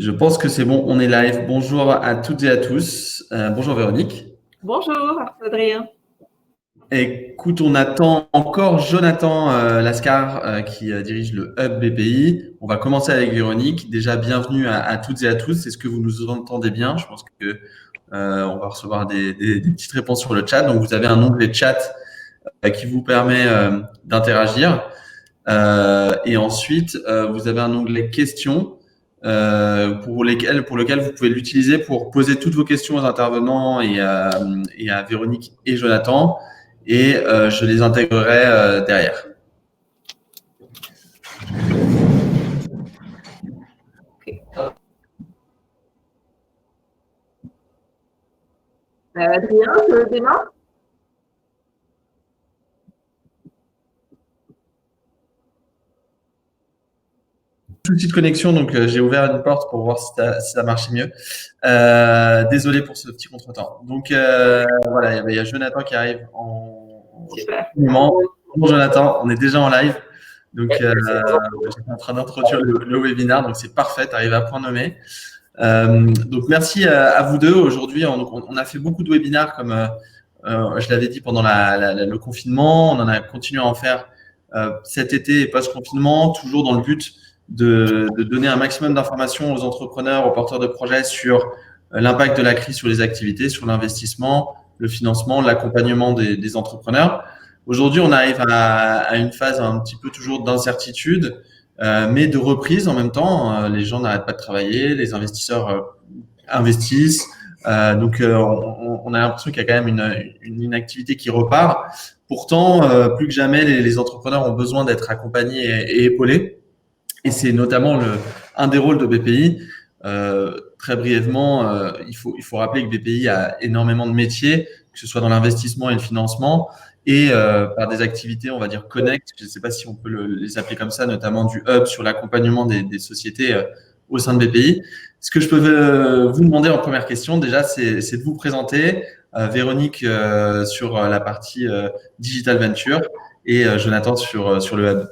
Je pense que c'est bon, on est live. Bonjour à toutes et à tous. Bonjour Véronique. Bonjour Adrien. Écoute, on attend encore Jonathan Lascar qui dirige le Hub BPI. On va commencer avec Véronique. Déjà, bienvenue à toutes et à tous. Est-ce que vous nous entendez bien? Je pense que on va recevoir des petites réponses sur le chat. Donc, vous avez un onglet chat qui vous permet d'interagir. Et ensuite, vous avez un onglet questions pour lequel vous pouvez l'utiliser pour poser toutes vos questions aux intervenants et à Véronique et Jonathan. Et je les intégrerai derrière. Okay. Adrien, je démarre. Souci de connexion, donc j'ai ouvert une porte pour voir si ça marchait mieux. Désolé pour ce petit contretemps. Donc voilà, il y a Jonathan qui arrive en moment. Bonjour Jonathan, on est déjà en live. Donc j'étais en train d'introduire le webinaire, donc c'est parfait, tu arrives à point nommé. Donc merci à vous deux. Aujourd'hui, on a fait beaucoup de webinaires comme je l'avais dit pendant le confinement. On en a continué à en faire cet été et post-confinement, toujours dans le but de donner un maximum d'informations aux entrepreneurs, aux porteurs de projets sur l'impact de la crise sur les activités, sur l'investissement, le financement, l'accompagnement des entrepreneurs. Aujourd'hui, on arrive à une phase un petit peu toujours d'incertitude, mais de reprise en même temps. Les gens n'arrêtent pas de travailler, les investisseurs investissent. Donc, on a l'impression qu'il y a quand même une activité qui repart. Pourtant, plus que jamais, les entrepreneurs ont besoin d'être accompagnés et épaulés. Et c'est notamment un des rôles de BPI. Très brièvement, il faut rappeler que BPI a énormément de métiers, que ce soit dans l'investissement et le financement, et par des activités, on va dire connect, je ne sais pas si on peut les appeler comme ça, notamment du hub sur l'accompagnement des sociétés au sein de BPI. Ce que je peux vous demander en première question, déjà, c'est de vous présenter. Véronique sur la partie Digital Venture et Jonathan sur le hub.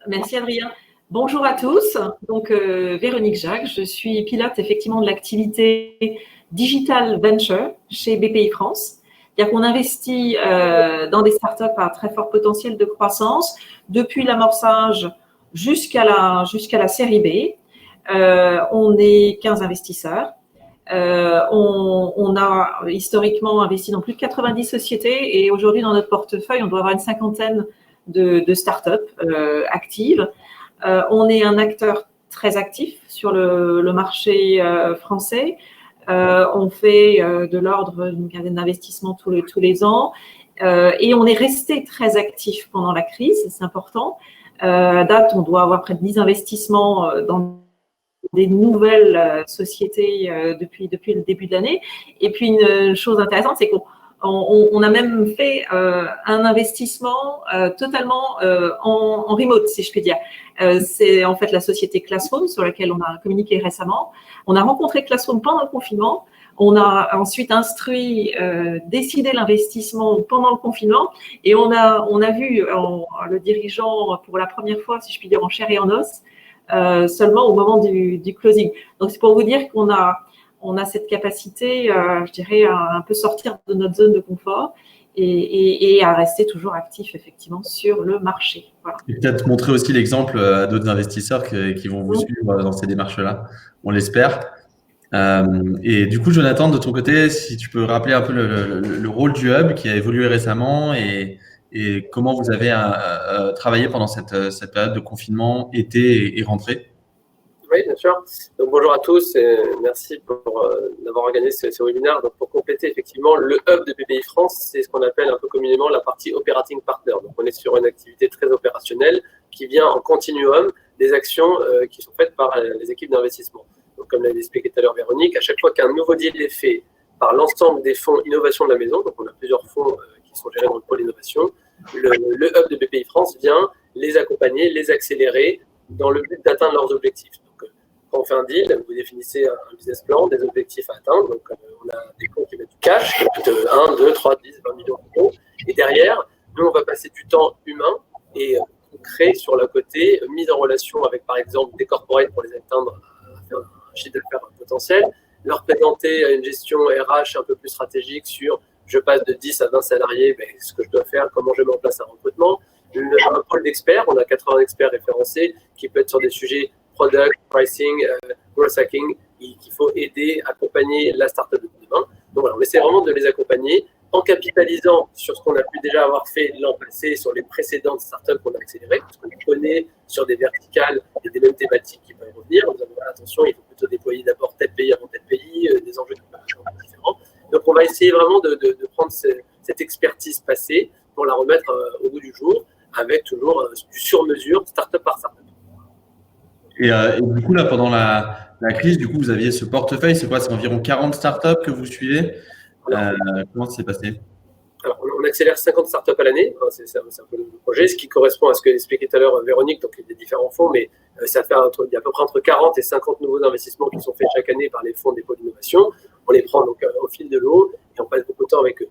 Merci Adrien. Bonjour à tous. Donc Véronique Jacques, je suis pilote effectivement de l'activité Digital Venture chez BPI France. C'est-à-dire qu'on investit dans des startups à très fort potentiel de croissance depuis l'amorçage jusqu'à la série B. On est 15 investisseurs. On a historiquement investi dans plus de 90 sociétés et aujourd'hui dans notre portefeuille, on doit avoir une cinquantaine de startups actives. On est un acteur très actif sur le marché français. On fait de l'ordre d'une quinzaine d'investissements tous les ans et on est resté très actif pendant la crise, c'est important. À date, on doit avoir près de 10 investissements dans des nouvelles sociétés depuis le début de l'année. Et puis, une chose intéressante, c'est qu'on a même fait un investissement totalement en remote, si je puis dire. C'est en fait la société Classroom sur laquelle on a communiqué récemment. On a rencontré Classroom pendant le confinement. On a ensuite décidé l'investissement pendant le confinement et on a vu le dirigeant pour la première fois, si je puis dire, en chair et en os, seulement au moment du closing. Donc, c'est pour vous dire qu'on a cette capacité, je dirais, à un peu sortir de notre zone de confort et à rester toujours actif, effectivement, sur le marché. Voilà. Et peut-être montrer aussi l'exemple à d'autres investisseurs qui vont vous suivre dans ces démarches-là. On l'espère. Et du coup, Jonathan, de ton côté, si tu peux rappeler un peu le rôle du hub qui a évolué récemment et comment vous avez travaillé pendant cette période de confinement, été et rentrée. Oui, bien sûr. Donc, bonjour à tous et merci d'avoir organisé ce webinaire. Donc, pour compléter, effectivement, le hub de BPI France, c'est ce qu'on appelle un peu communément la partie operating partner. Donc, on est sur une activité très opérationnelle qui vient en continuum des actions qui sont faites par les équipes d'investissement. Donc, comme l'a expliqué tout à l'heure Véronique, à chaque fois qu'un nouveau deal est fait par l'ensemble des fonds innovation de la maison, donc on a plusieurs fonds qui sont gérés dans le pôle innovation, le hub de BPI France vient les accompagner, les accélérer dans le but d'atteindre leurs objectifs. Donc, quand on fait un deal, vous définissez un business plan, des objectifs à atteindre. Donc, on a des fonds qui mettent du cash, qui coûtent 1, 2, 3, 10, 20 millions d'euros. Et derrière, nous, on va passer du temps humain et concret sur le côté mise en relation avec, par exemple, des corporates pour les atteindre chiffre d'affaires potentiel, leur présenter une gestion RH un peu plus stratégique sur je passe de 10 à 20 salariés, ce que je dois faire, comment je mets en place un recrutement. Un pôle d'experts, on a 80 experts référencés qui peut être sur des sujets product, pricing, growth hacking, qu'il faut aider, accompagner la startup de demain. Donc voilà, on essaie vraiment de les accompagner en capitalisant sur ce qu'on a pu déjà avoir fait l'an passé sur les précédentes startups qu'on a accélérées, parce qu'on connaît sur des verticales et des mêmes thématiques qui peuvent revenir. Nous avons attention, il faut plutôt déployer d'abord tel pays avant tel pays, des enjeux qui peuvent être différents. Donc on va essayer vraiment de prendre cette expertise passée pour la remettre au bout du jour, avec toujours du sur-mesure, startup par startup. Et du coup, là, pendant la crise, du coup, vous aviez ce portefeuille, c'est quoi? C'est environ 40 startups que vous suivez. Comment ça s'est passé? Alors, on accélère 50 startups à l'année, c'est un peu le projet, ce qui correspond à ce que expliquait tout à l'heure Véronique, donc il y a des différents fonds, mais ça fait il y a à peu près entre 40 et 50 nouveaux investissements qui sont faits chaque année par les fonds dépôt d'innovation. On les prend donc au fil de l'eau et on passe beaucoup de temps avec eux.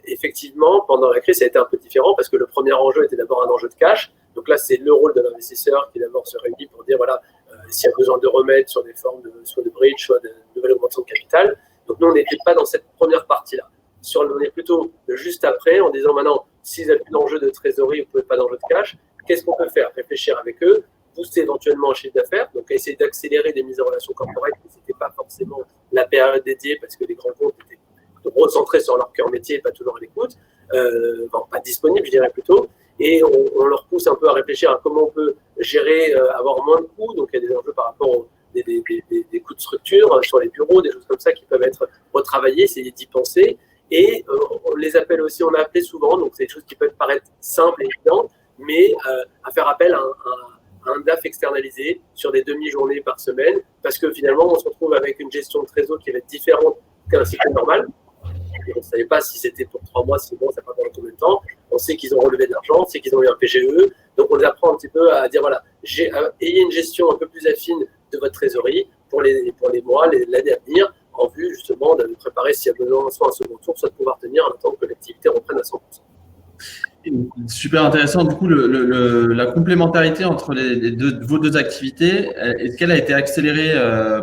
Effectivement, pendant la crise, ça a été un peu différent parce que le premier enjeu était d'abord un enjeu de cash. Donc là, c'est le rôle de l'investisseur qui d'abord se réunit pour dire, voilà, s'il y a besoin de remettre sur des formes soit de bridge, soit de nouvelle augmentation de capital. Donc nous, on n'était pas dans cette première partie-là. On est plutôt juste après en disant, maintenant, s'ils n'ont plus d'enjeu de trésorerie ou pas d'enjeu de cash, qu'est-ce qu'on peut faire? Réfléchir avec eux, booster éventuellement un chiffre d'affaires, donc essayer d'accélérer des mises en relation corporate, mais ce n'était pas forcément la période dédiée parce que les grands comptes étaient recentrés sur leur cœur métier et pas toujours à l'écoute, pas disponibles, je dirais plutôt, et on leur pousse un peu à réfléchir à comment on peut gérer, avoir moins de coûts, donc il y a des enjeux par rapport aux des coûts de structure sur les bureaux, des choses comme ça qui peuvent être retravaillées, essayer d'y penser, et on les appelle aussi, on a appelé souvent, donc c'est des choses qui peuvent paraître simples et évidentes, mais à faire appel à un DAF externalisé sur des demi-journées par semaine, parce que finalement on se retrouve avec une gestion de trésor qui va être différente qu'un cycle normal. Et on ne savait pas si c'était pour 3 mois, 6 mois, ça va pendant combien de temps. On sait qu'ils ont relevé de l'argent, on sait qu'ils ont eu un PGE. Donc, on les apprend un petit peu à dire, voilà, ayez une gestion un peu plus affine de votre trésorerie pour les mois, l'année à venir, en vue justement de préparer s'il y a besoin, soit un second tour, soit de pouvoir tenir en attendant que l'activité reprenne à 100%. Super intéressant. Du coup, la complémentarité entre vos deux activités, est-ce qu'elle a été accélérée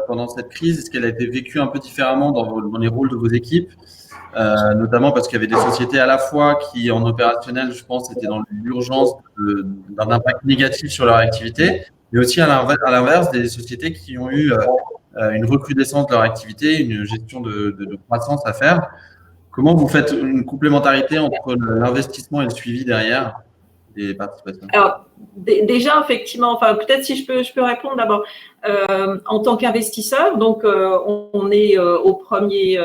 pendant cette crise? Est-ce qu'elle a été vécue un peu différemment dans les rôles de vos équipes? Notamment parce qu'il y avait des sociétés à la fois qui, en opérationnel, je pense, étaient dans l'urgence d'un impact négatif sur leur activité, mais aussi à l'inverse, des sociétés qui ont eu une recrudescence de leur activité, une gestion de croissance à faire. Comment vous faites une complémentarité entre l'investissement et le suivi derrière des participations? Alors, déjà, effectivement, enfin, peut-être si je peux répondre d'abord. En tant qu'investisseur, donc on est au premier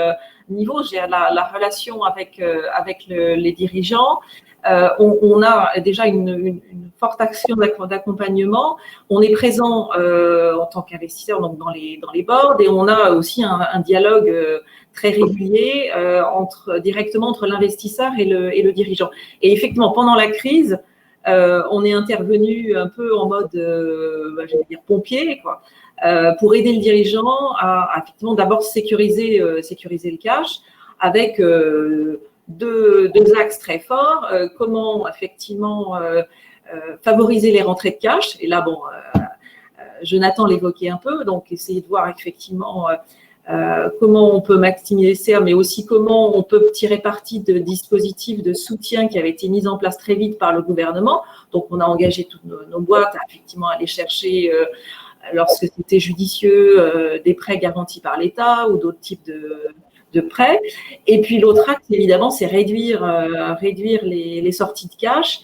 niveau, j'ai la relation avec les dirigeants. On a déjà une forte action d'accompagnement. On est présent en tant qu'investisseur donc dans les boards, et on a aussi un dialogue très régulier directement entre l'investisseur et le dirigeant. Et effectivement, pendant la crise, on est intervenu un peu en mode, j'allais dire pompier, quoi, pour aider le dirigeant à effectivement d'abord sécuriser le cash avec deux axes très forts. Comment effectivement favoriser les rentrées de cash. Et là, bon, Jonathan l'évoquait un peu, donc essayer de voir effectivement comment on peut maximiser ça, mais aussi comment on peut tirer parti de dispositifs de soutien qui avaient été mis en place très vite par le gouvernement. Donc, on a engagé toutes nos boîtes à effectivement aller chercher, lorsque c'était judicieux, des prêts garantis par l'État ou d'autres types de prêts. Et puis, l'autre axe, évidemment, c'est réduire les sorties de cash.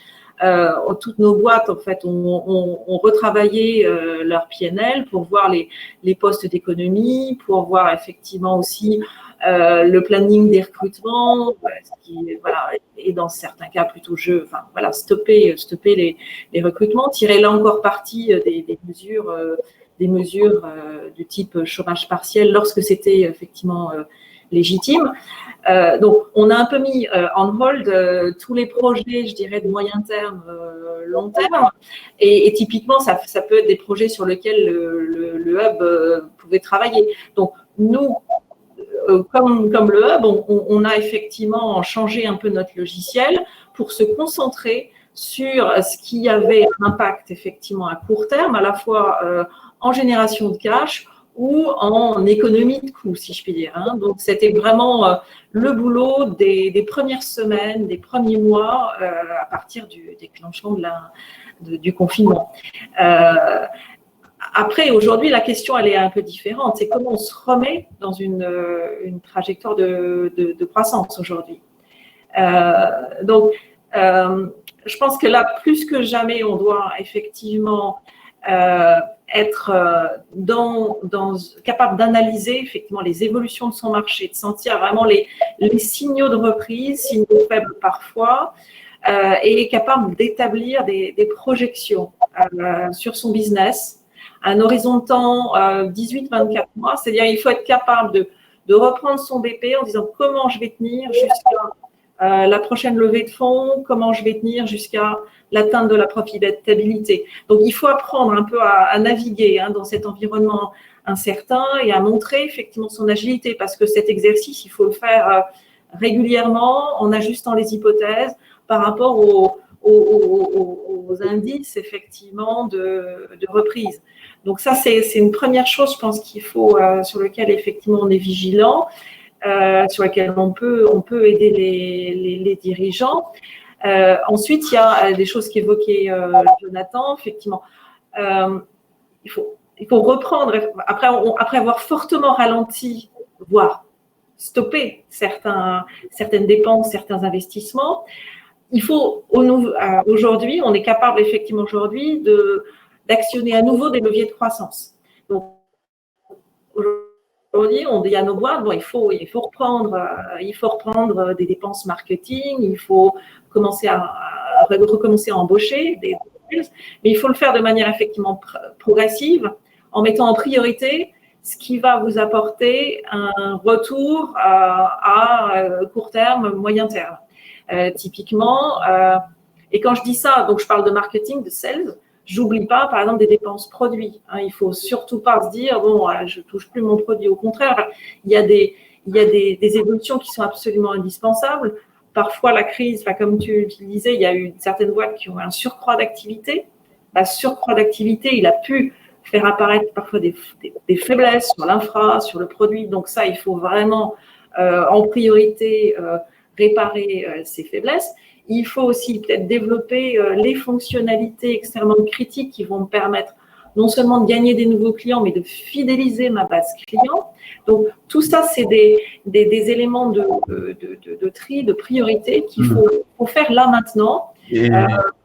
Toutes nos boîtes, en fait, ont retravaillé leur PNL pour voir les postes d'économie, pour voir effectivement aussi le planning des recrutements, et dans certains cas plutôt stopper les recrutements, tirer là encore parti des mesures du type chômage partiel lorsque c'était effectivement légitime. Donc, on a un peu mis en hold tous les projets, je dirais, de moyen terme, long terme. Et typiquement, ça peut être des projets sur lesquels le hub pouvait travailler. Donc, nous, comme le hub, on a effectivement changé un peu notre logiciel pour se concentrer sur ce qui avait un impact effectivement à court terme, à la fois en génération de cash ou en économie de coût, si je puis dire. Hein. Donc, c'était vraiment le boulot des premières semaines, des premiers mois, à partir du déclenchement du confinement. Après, aujourd'hui, la question, elle est un peu différente. C'est comment on se remet dans une trajectoire de croissance aujourd'hui. Donc, je pense que là, plus que jamais, on doit effectivement être capable d'analyser effectivement les évolutions de son marché, de sentir vraiment les signaux de reprise, signaux faibles parfois, et capable d'établir des projections sur son business, un horizon de temps 18-24 mois, c'est-à-dire il faut être capable de reprendre son BP en disant comment je vais tenir jusqu'à la prochaine levée de fonds, comment je vais tenir jusqu'à l'atteinte de la profitabilité. Donc, il faut apprendre un peu à naviguer dans cet environnement incertain et à montrer effectivement son agilité parce que cet exercice, il faut le faire régulièrement en ajustant les hypothèses par rapport aux indices effectivement de reprise. Donc ça, c'est une première chose, je pense qu'il faut, sur lequel effectivement on est vigilant, sur laquelle on peut aider les dirigeants. Ensuite, il y a des choses qu'évoquait Jonathan, effectivement. Il faut reprendre, après avoir fortement ralenti, voire stoppé certaines dépenses, certains investissements, il faut aujourd'hui, on est capable effectivement aujourd'hui d'actionner à nouveau des leviers de croissance. Donc, aujourd'hui, on dit à nos boîtes, bon, il faut reprendre des dépenses marketing, il faut recommencer à embaucher des mais il faut le faire de manière effectivement progressive, en mettant en priorité ce qui va vous apporter un retour à court terme, moyen terme. Typiquement, et quand je dis ça, donc je parle de marketing, de sales, j'oublie pas, par exemple, des dépenses produits. Il faut surtout pas se dire, bon, je touche plus mon produit. Au contraire, il y a des évolutions qui sont absolument indispensables. Parfois, la crise, comme tu disais, il y a eu certaines boîtes qui ont un surcroît d'activité. La surcroît d'activité, il a pu faire apparaître parfois des faiblesses sur l'infra, sur le produit. Donc ça, il faut vraiment, en priorité, réparer ces faiblesses. Il faut aussi peut-être développer les fonctionnalités extrêmement critiques qui vont me permettre non seulement de gagner des nouveaux clients, mais de fidéliser ma base client. Donc, tout ça, c'est des éléments de tri, de priorité qu'il faut faire là maintenant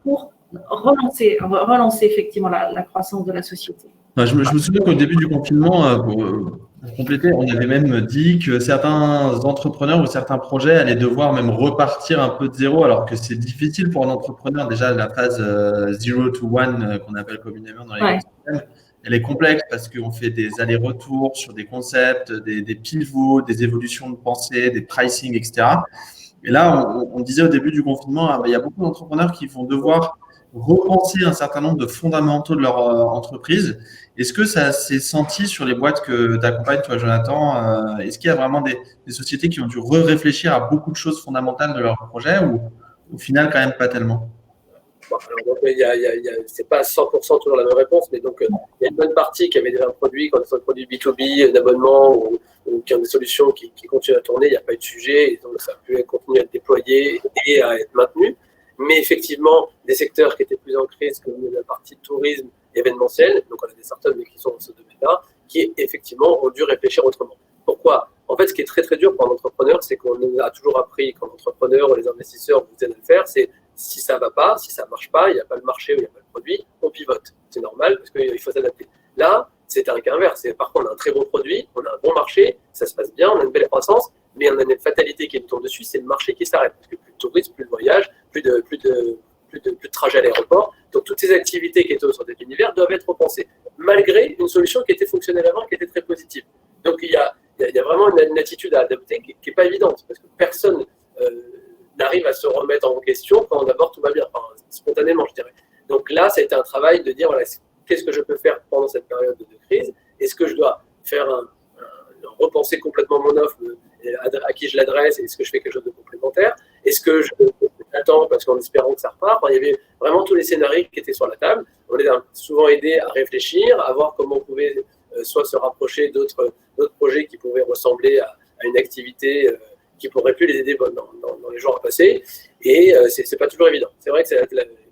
pour relancer effectivement la croissance de la société. Je me souviens qu'au début du confinement, pour compléter, on avait même dit que certains entrepreneurs ou certains projets allaient devoir même repartir un peu de zéro, alors que c'est difficile pour un entrepreneur. Déjà, la phase 0 to 1 qu'on appelle communément dans les systèmes, elle est complexe parce qu'on fait des allers-retours sur des concepts, des pivots, des évolutions de pensée, des pricing, etc. Et là, on disait au début du confinement, il y a beaucoup d'entrepreneurs qui vont devoir repenser un certain nombre de fondamentaux de leur entreprise. Est-ce que ça s'est senti sur les boîtes que tu accompagnes, toi, Jonathan? Est-ce qu'il y a vraiment des sociétés qui ont dû réfléchir à beaucoup de choses fondamentales de leur projet ou au final, quand même pas tellement? Bon, alors, c'est pas 100% toujours la même réponse, mais donc il y a une bonne partie qui avait déjà un produit, quand c'est un produit B2B, d'abonnement ou qui ont des solutions qui continuent à tourner, il n'y a pas eu de sujet, et donc ça a pu continuer à être déployé et à être maintenu. Mais effectivement, des secteurs qui étaient plus en crise, comme la partie tourisme événementiel, donc on a des startups mais qui sont dans ce domaine-là, qui effectivement ont dû réfléchir autrement. Pourquoi? En fait, ce qui est très très dur pour un entrepreneur, c'est qu'on nous a toujours appris quand l'entrepreneur ou les investisseurs vous aident à le faire, c'est si ça ne va pas, si ça ne marche pas, il n'y a pas le marché ou il n'y a pas le produit, on pivote. C'est normal parce qu'il faut s'adapter. Là, c'est un cas inverse. Par contre, on a un très bon produit, on a un bon marché, ça se passe bien, on a une belle croissance, mais on a une fatalité qui nous tombe dessus, c'est le marché qui s'arrête. Parce que plus de tourisme, plus de voyages, plus de trajets à l'aéroport. Donc, toutes ces activités qui étaient sur cet univers doivent être repensées, malgré une solution qui était fonctionnelle avant, qui était très positive. Donc, il y a vraiment une attitude à adopter qui n'est pas évidente, parce que personne n'arrive à se remettre en question quand d'abord tout va bien, enfin, spontanément, je dirais. Donc là, ça a été un travail de dire, voilà, qu'est-ce que je peux faire pendant cette période de crise? Est-ce que je dois faire repenser complètement mon offre, à qui je l'adresse, et est-ce que je fais quelque chose de complémentaire? Est-ce que je attends parce qu'en espérant que ça repart? Enfin, il y avait vraiment tous les scénarios qui étaient sur la table. On les a souvent aidés à réfléchir, à voir comment on pouvait soit se rapprocher d'autres projets qui pouvaient ressembler à une activité qui pourrait plus les aider dans les jours à passer. Et c'est pas toujours évident. C'est vrai que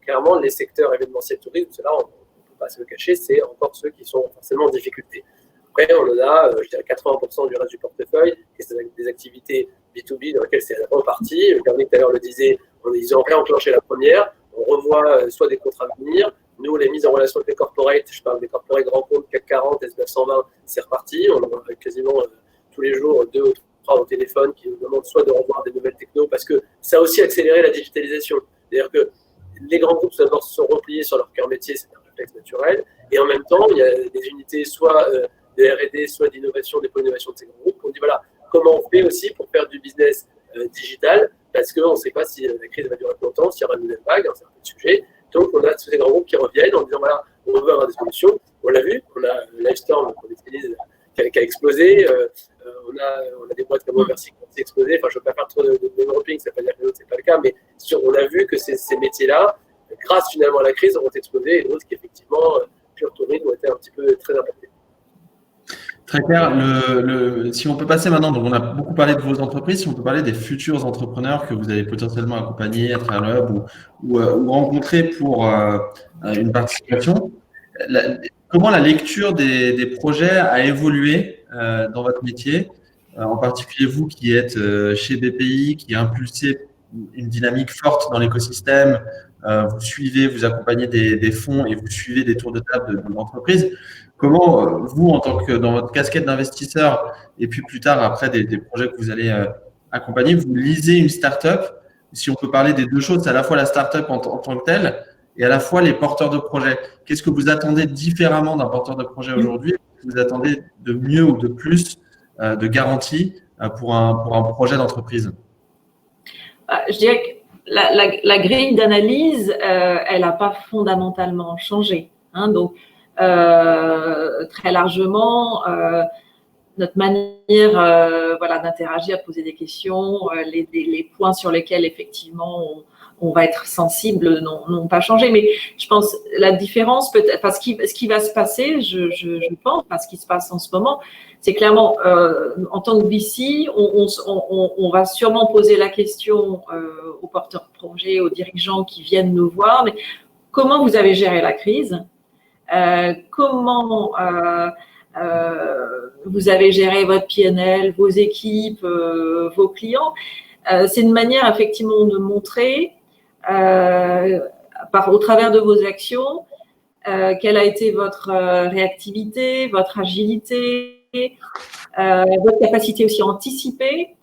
clairement, les secteurs événementiels tourisme, ceux-là, on ne peut pas se le cacher, c'est encore ceux qui sont forcément en difficulté. Après, on en a, je dirais, 80% du reste du portefeuille, qui sont des activités B2B dans lesquelles c'est reparti. Dernier tout à l'heure le disait, ils ont réenclenché la première. On revoit soit des contrats à venir. Nous, les mises en relation avec les corporates, je parle des corporates grands comptes, CAC 40, S9 120, c'est reparti. On en a quasiment tous les jours 2 ou 3 au téléphone qui nous demandent soit de revoir des nouvelles technos, parce que ça a aussi accéléré la digitalisation. C'est-à-dire que les grands groupes d'abord se sont repliés sur leur cœur métier, c'est un réflexe naturel. Et en même temps, il y a des unités soit de R&D, soit d'innovation, des pôles d'innovation de ces grands groupes. On dit voilà, comment on fait aussi pour faire du business digital, parce qu'on ne sait pas si la crise va durer plus longtemps, s'il y aura une nouvelle vague, c'est un peu le sujet. Donc, on a tous ces grands groupes qui reviennent en disant voilà, on veut avoir des solutions. On l'a vu, on a Livestorm qu'on utilise, qui a explosé. On a des boîtes comme Oversea qui ont explosé. Enfin, je ne veux pas faire trop de name-dropping, ça ne veut pas dire que l'autre, ce n'est pas le cas, mais on a vu que ces métiers-là, grâce finalement à la crise, ont explosé et d'autres qui, effectivement, pure tourisme, ont été un petit peu très impactés. Très clair. Si on peut passer maintenant, donc on a beaucoup parlé de vos entreprises, si on peut parler des futurs entrepreneurs que vous allez potentiellement accompagner à travers le hub ou rencontrer pour une participation. Comment la lecture des projets a évolué dans votre métier, en particulier vous qui êtes chez BPI, qui a impulsé une dynamique forte dans l'écosystème, vous suivez, vous accompagnez des fonds et vous suivez des tours de table de l'entreprise. Comment vous, en tant que dans votre casquette d'investisseur et puis plus tard après des projets que vous allez accompagner, vous lisez une start-up? Si on peut parler des deux choses, c'est à la fois la start-up en tant que telle et à la fois les porteurs de projets. Qu'est-ce que vous attendez différemment d'un porteur de projet aujourd'hui? Qu'est-ce que vous attendez de mieux ou de plus de garantie pour un projet d'entreprise? Je dirais que la grille d'analyse, elle n'a pas fondamentalement changé. Donc, très largement, notre manière d'interagir, de poser des questions, les poinns sur lesquels effectivement on va être sensible n'ont pas changé. Mais je pense la différence peut-être, parce que ce qui va se passer, je pense, parce qu'il se passe en ce moment, c'est clairement en tant que VC, on va sûrement poser la question aux porteurs de projets, aux dirigeants qui viennent nous voir, mais comment vous avez géré la crise? Comment vous avez géré votre PNL, vos équipes, vos clients. C'est une manière effectivement de montrer au travers de vos actions quelle a été votre réactivité, votre agilité, votre capacité aussi à anticiper.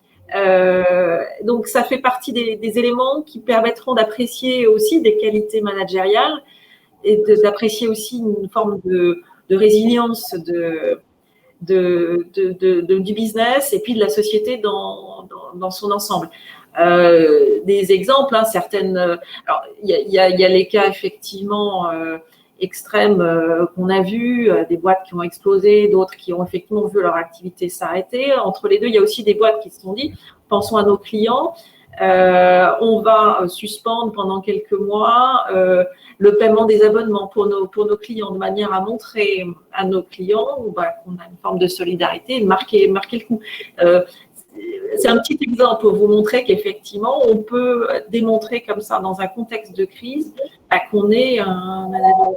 Donc, ça fait partie des éléments qui permettront d'apprécier aussi des qualités managériales et d'apprécier aussi une forme de résilience du business et puis de la société dans son ensemble. Des exemples, certaines. Alors, il y a les cas effectivement extrêmes qu'on a vus, des boîtes qui ont explosé, d'autres qui ont effectivement vu leur activité s'arrêter. Entre les deux, il y a aussi des boîtes qui se sont dit, pensons à nos clients. On va suspendre pendant quelques mois le paiement des abonnements pour nos clients, de manière à montrer à nos clients qu'on a une forme de solidarité et de marquer le coup. C'est un petit exemple pour vous montrer qu'effectivement, on peut démontrer comme ça, dans un contexte de crise, qu'on est un manager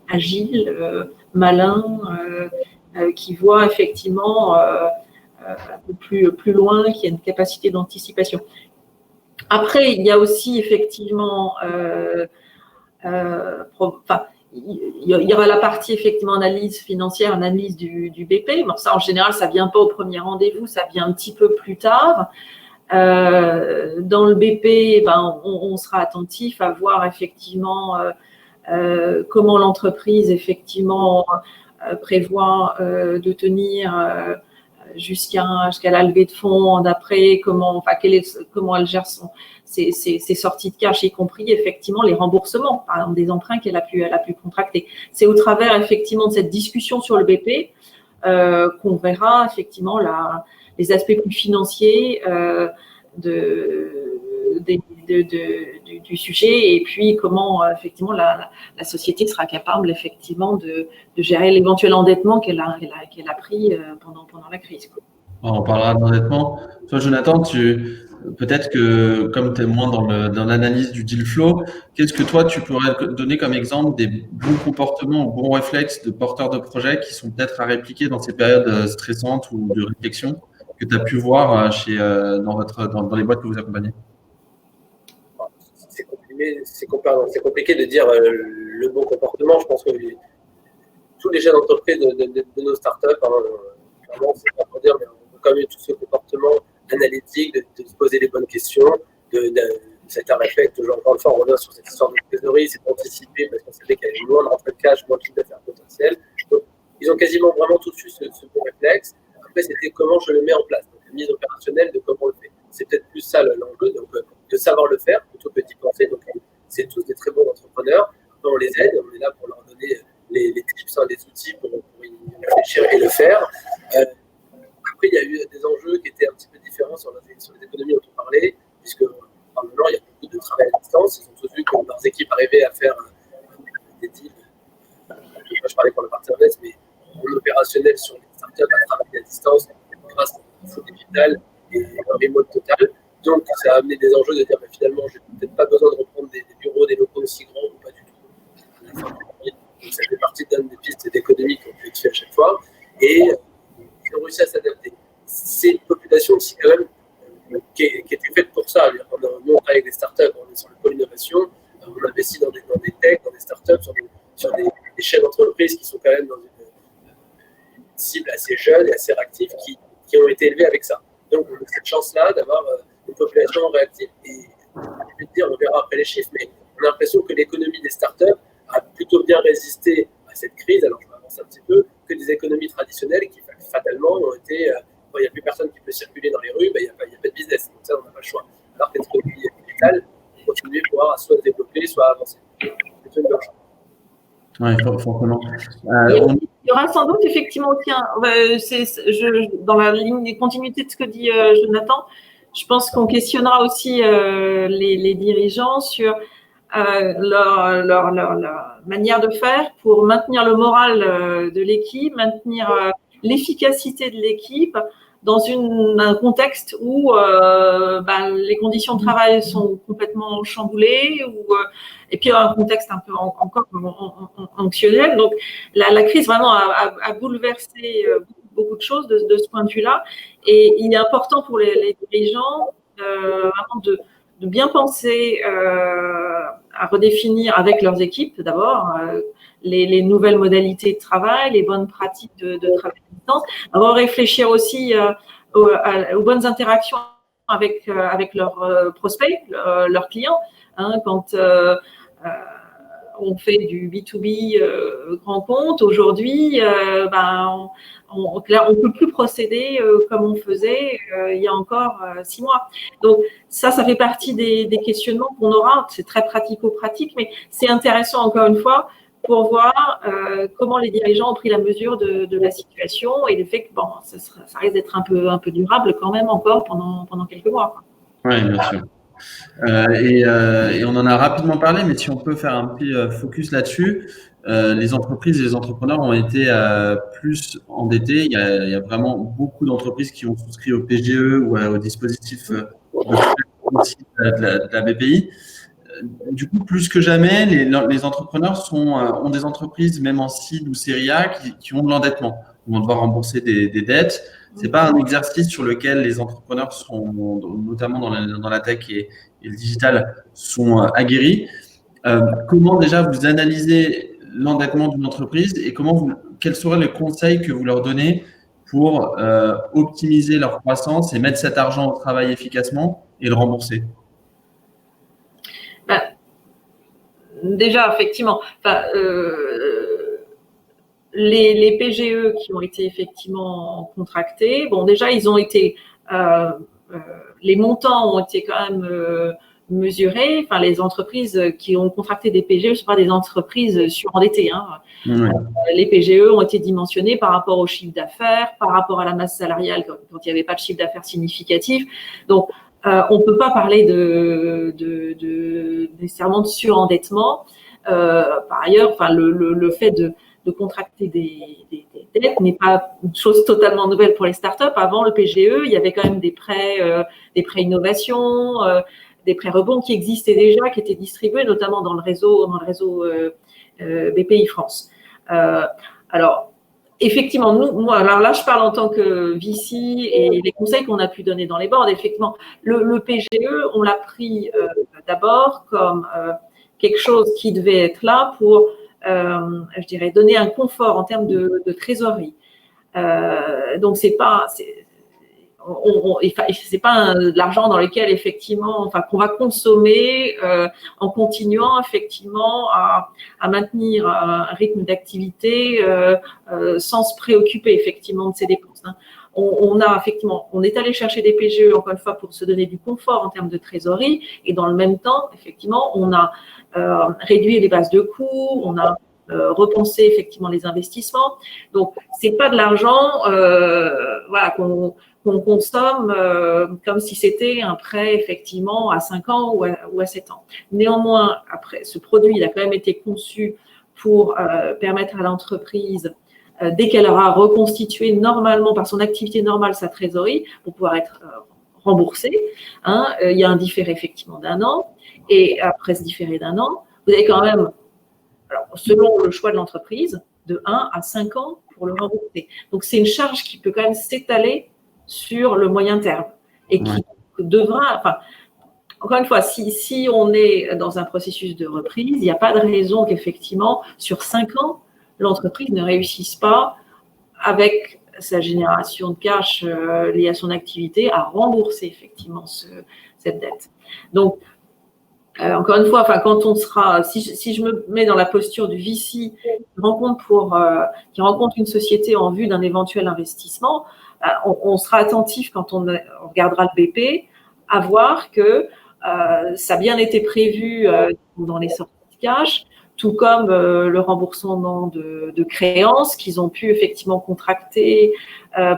agile, malin, qui voit effectivement plus loin, qui a une capacité d'anticipation. Après, il y a aussi effectivement, il y aura la partie effectivement analyse financière, analyse du BP. Bon, ça en général, ça vient pas au premier rendez-vous, ça vient un petit peu plus tard. Dans le BP, on sera attentif à voir effectivement comment l'entreprise effectivement prévoit de tenir jusqu'à la levée de fonds d'après, comment elle gère ses sorties de cash, y compris effectivement les remboursements, par exemple des emprunts qu'elle a pu contracter. C'est au travers effectivement de cette discussion sur le BP qu'on verra effectivement les aspects plus financiers des du sujet et puis comment effectivement la société sera capable effectivement de gérer l'éventuel endettement qu'elle a pris pendant la crise, quoi. On parlera d'endettement. Toi, Jonathan, peut-être que comme tu es moins dans l'analyse du deal flow, qu'est-ce que toi, tu pourrais donner comme exemple des bons comportements ou bons réflexes de porteurs de projets qui sont peut-être à répliquer dans ces périodes stressantes ou de réflexion que tu as pu voir dans les boîtes que vous accompagnez? C'est compliqué de dire le bon comportement. Je pense que tous les chefs d'entreprise de nos startups, vraiment, c'est pas pour dire, mais on a quand même tout ce comportement analytique, de se poser les bonnes questions, c'est un réflexe, toujours encore une fois, on revient sur cette histoire de trésorerie, c'est d'anticiper parce qu'on savait qu'il y avait moins de rentrée de cash, moins de chiffre d'affaires potentiel. Donc, ils ont quasiment vraiment tout de suite ce bon réflexe. Après, c'était comment je le mets en place, donc la mise opérationnelle de comment on le fait. C'est peut-être plus ça l'enjeu, donc de savoir le faire plutôt que d'y penser. Donc, c'est tous des très bons entrepreneurs. On les aide, on est là pour leur donner les tips, les outils pour y réfléchir et le faire. Après, il y a eu des enjeux qui étaient un petit peu différents sur les économies dont on parlait, puisque maintenant, il y a beaucoup de travail à distance. Ils ont tous vu que leurs équipes arrivaient à faire des deals. Je parlais pour le partenaire, mais en opérationnel sur les startups à travailler à distance grâce au foot digital et un remote total. Donc, ça a amené des enjeux de dire finalement, je n'ai peut-être pas besoin de reprendre des bureaux, des locaux aussi grands ou pas du tout. Donc, ça fait partie d'une des pistes d'économie qui ont pu être faites à chaque fois. Et ils ont réussi à s'adapter. C'est une population aussi quand même qui était faite pour ça. Nous, on travaille avec des startups, on est sur le pôle innovation, on investit dans des techs, dans des startups, sur des chefs d'entreprise qui sont quand même dans une cible assez jeune et assez réactive qui ont été élevés avec ça. Donc, on a cette chance-là d'avoir une population réactive. Et je vais te dire, on verra après les chiffres, mais on a l'impression que l'économie des startups a plutôt bien résisté à cette crise, alors je vais avancer un petit peu, que des économies traditionnelles qui fatalement ont été, il n'y a plus personne qui peut circuler dans les rues, il n'y a pas de business, donc ça on n'a pas le choix. Alors que l'économie digitale, on continue à pouvoir soit se développer, soit avancer. C'est une bonne chose. Oui, forcément. Il y aura sans doute effectivement aussi dans la ligne des continuités de ce que dit Jonathan, je pense qu'on questionnera aussi les dirigeants sur leur manière de faire pour maintenir le moral de l'équipe, maintenir l'efficacité de l'équipe dans un contexte où les conditions de travail sont complètement chamboulées et puis un contexte un peu encore anxiogène. Donc la crise vraiment a bouleversé beaucoup de choses de ce point de vue-là. Et il est important pour les dirigeants vraiment de bien penser à redéfinir avec leurs équipes d'abord les nouvelles modalités de travail, les bonnes pratiques de travail à distance, avoir réfléchir aussi aux bonnes interactions avec leurs prospects, leurs clients. Quand on fait du B2B grand compte, aujourd'hui, on ne peut plus procéder comme on faisait il y a encore 6 mois. Donc, ça fait partie des questionnements qu'on aura. C'est très pratico-pratique, mais c'est intéressant, encore une fois, pour voir comment les dirigeants ont pris la mesure de la situation et le fait que ça risque d'être un peu durable quand même encore pendant quelques mois. Oui, bien sûr. Et on en a rapidement parlé, mais si on peut faire un petit focus là-dessus, les entreprises et les entrepreneurs ont été plus endettés. Il y a vraiment beaucoup d'entreprises qui ont souscrit au PGE ou au dispositif de la BPI. Du coup, plus que jamais, les entrepreneurs ont des entreprises, même en seed ou série A, qui ont de l'endettement. Ils vont devoir rembourser des dettes. C'est pas un exercice sur lequel les entrepreneurs notamment dans la tech et le digital, sont aguerris. Comment déjà vous analysez l'endettement d'une entreprise et quels seraient les conseils que vous leur donnez pour optimiser leur croissance et mettre cet argent au travail efficacement et le rembourser? Déjà, effectivement, les PGE qui ont été effectivement contractés, déjà, ils ont été, les montants ont été quand même mesurés. Les entreprises qui ont contracté des PGE, ce ne sont pas des entreprises surendettées. Les PGE ont été dimensionnés par rapport au chiffre d'affaires, par rapport à la masse salariale quand il n'y avait pas de chiffre d'affaires significatif. Donc, On ne peut pas parler nécessairement de surendettement. Par ailleurs, enfin, le fait de contracter des dettes n'est pas une chose totalement nouvelle pour les startups. Avant le PGE, il y avait quand même des prêts innovation, des prêts rebonds qui existaient déjà, qui étaient distribués notamment dans le réseau BPI France. Alors, effectivement, alors là, je parle en tant que VC et les conseils qu'on a pu donner dans les boards. Effectivement, le PGE, on l'a pris d'abord comme quelque chose qui devait être là pour, je dirais, donner un confort en termes de trésorerie. Donc, c'est pas de l'argent dans lequel effectivement, enfin, qu'on va consommer en continuant effectivement à maintenir un rythme d'activité sans se préoccuper effectivement de ses dépenses. Hein. On est allé chercher des PGE encore une fois pour se donner du confort en termes de trésorerie et dans le même temps, effectivement, on a réduit les bases de coûts, on a repensé effectivement les investissements. Donc, c'est pas de l'argent voilà, qu'on consomme comme si c'était un prêt effectivement à 5 ans ou à 7 ans. Néanmoins, après, ce produit, il a quand même été conçu pour permettre à l'entreprise, dès qu'elle aura reconstitué normalement, par son activité normale, sa trésorerie, pour pouvoir être remboursée. Hein, il y a un différé effectivement d'1 an, et après ce différé d'1 an, vous avez quand même, alors, selon le choix de l'entreprise, de 1 à 5 ans pour le rembourser. Donc, c'est une charge qui peut quand même s'étaler sur le moyen terme et qui devra, enfin, encore une fois, si on est dans un processus de reprise, il n'y a pas de raison qu'effectivement, sur 5 ans, l'entreprise ne réussisse pas, avec sa génération de cash liée à son activité, à rembourser effectivement cette dette. Donc, encore une fois, enfin, quand on sera, si je me mets dans la posture du VC qui rencontre une société en vue d'un éventuel investissement, on sera attentif quand on regardera le BP à voir que ça a bien été prévu dans les sorties de cash, tout comme le remboursement de créances qu'ils ont pu effectivement contracter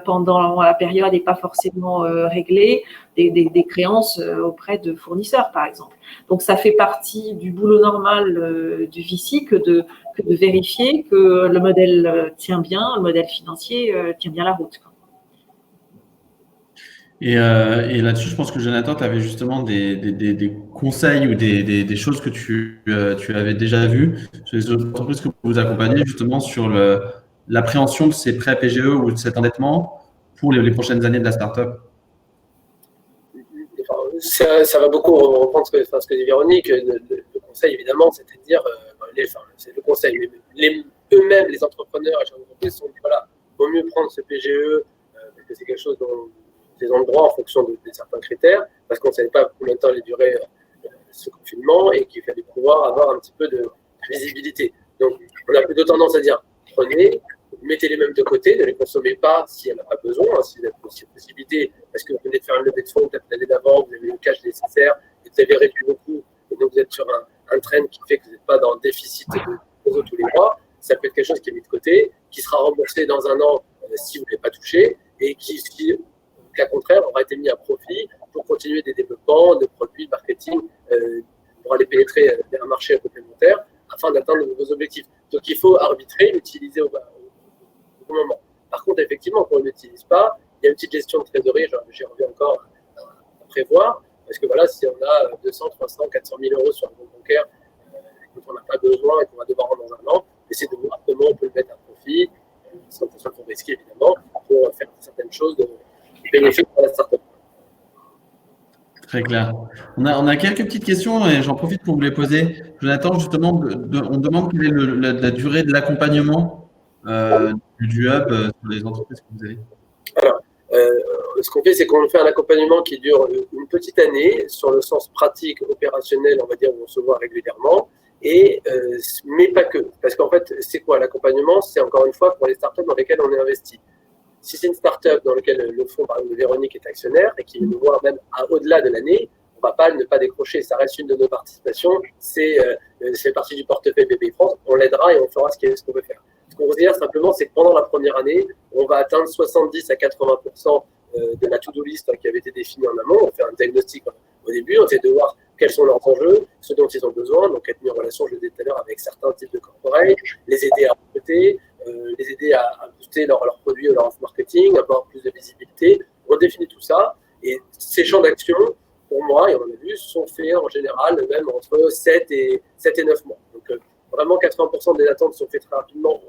pendant la période et pas forcément régler des créances auprès de fournisseurs, par exemple. Donc, ça fait partie du boulot normal du VC que de vérifier que le modèle tient bien, le modèle financier tient bien la route, quoi. Et là-dessus, je pense que Jonathan, tu avais justement des conseils ou des choses que tu avais déjà vues sur les autres entreprises que vous accompagnez justement sur l'appréhension de ces prêts PGE ou de cet endettement pour les prochaines années de la startup. Ça va beaucoup reprendre ce que dit Véronique. Le conseil, évidemment, c'était de dire, c'est le conseil, eux-mêmes, les entrepreneurs et les entreprises sont dit, voilà, vaut mieux prendre ce PGE parce que c'est quelque chose dont ils ont le droit en fonction de certains critères, parce qu'on ne savait pas combien de temps allait durer ce confinement et qu'il fallait pouvoir avoir un petit peu de visibilité. Donc, on a plutôt tendance à dire, prenez, mettez les mêmes de côté, ne les consommez pas si elle n'a pas besoin, si vous avez possibilité, parce que vous venez de faire une levée de fonds peut-être l'année d'avant, vous avez le cash nécessaire, et vous avez réduit beaucoup, et donc vous êtes sur un trend qui fait que vous n'êtes pas dans le déficit de réseau tous les mois. Ça peut être quelque chose qui est mis de côté, qui sera remboursé dans 1 an si vous ne l'avez pas touché, et qui cas contraire, aura été mis à profit pour continuer des développements de produits, marketing, pour aller pénétrer un marché complémentaire afin d'atteindre vos objectifs. Donc, il faut arbitrer, l'utiliser au bon moment. Par contre, effectivement, quand on ne l'utilise pas, il y a une petite gestion de trésorerie, j'y reviens encore à prévoir, parce que voilà, si on a 200, 300, 400 000 euros sur un compte bancaire dont on n'a pas besoin et qu'on va devoir rendre dans 1 an, essayer de voir comment on peut le mettre à profit, sans que ce soit trop risqué évidemment, pour faire certaines choses bénéfique pour la startup. Très clair. On a quelques petites questions et j'en profite pour vous les poser. Jonathan, justement, on demande quelle est la durée de l'accompagnement du hub sur les entreprises que vous avez. Alors, ce qu'on fait, c'est qu'on fait un accompagnement qui dure une petite année sur le sens pratique, opérationnel, on va dire, où on se voit régulièrement, mais pas que. Parce qu'en fait, c'est quoi l'accompagnement? C'est encore une fois pour les startups dans lesquelles on est investi. Si c'est une start-up dans laquelle le fonds, par exemple, de Véronique est actionnaire et qui nous voit même au-delà de l'année, on ne va pas ne pas décrocher. Ça reste une de nos participations. C'est partie du portefeuille BPI France. On l'aidera et on fera ce qu'on veut faire. Ce qu'on considère simplement, c'est que pendant la première année, on va atteindre 70 à 80% de la to-do list qui avait été définie en amont. On fait un diagnostic au début, on essaie de voir quels sont leurs enjeux, ce dont ils ont besoin, donc être mis en relation, je le disais tout à l'heure, avec certains types de corporate, les aider à recruter, les aider à booster leurs produits ou leur offre marketing, avoir plus de visibilité. On définit tout ça et ces champs d'action, pour moi, et on en a vu, sont faits en général même entre 7 et 9 mois. Donc vraiment 80% des attentes sont faites très rapidement,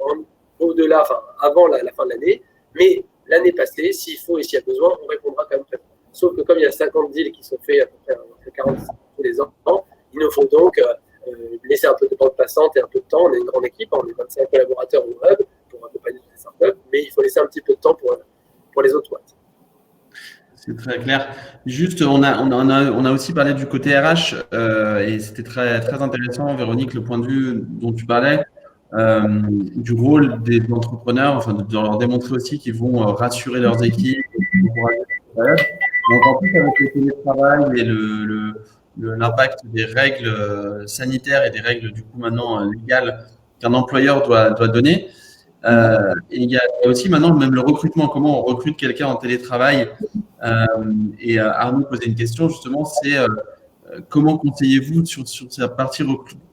au-delà, enfin avant la fin de l'année, mais l'année passée, s'il faut et s'il y a besoin, on répondra quand même très vite. Sauf que comme il y a 50 deals qui sont faits à peu près 40 tous les ans, il nous faut donc laisser un peu de bande passante et un peu de temps. On est une grande équipe, on est 25 collaborateurs au web pour accompagner toutes les startups, mais il faut laisser un petit peu de temps pour les autres boîtes. C'est très clair. Juste, on a aussi parlé du côté RH et c'était très, très intéressant, Véronique, le point de vue dont tu parlais, du rôle des entrepreneurs, enfin de leur démontrer aussi qu'ils vont rassurer leurs équipes. Donc en plus, avec le télétravail et l'impact des règles sanitaires et des règles du coup maintenant légales qu'un employeur doit donner. Et il y a aussi maintenant même le recrutement, comment on recrute quelqu'un en télétravail. Et Arnaud posait une question justement, c'est comment conseillez-vous sur cette partie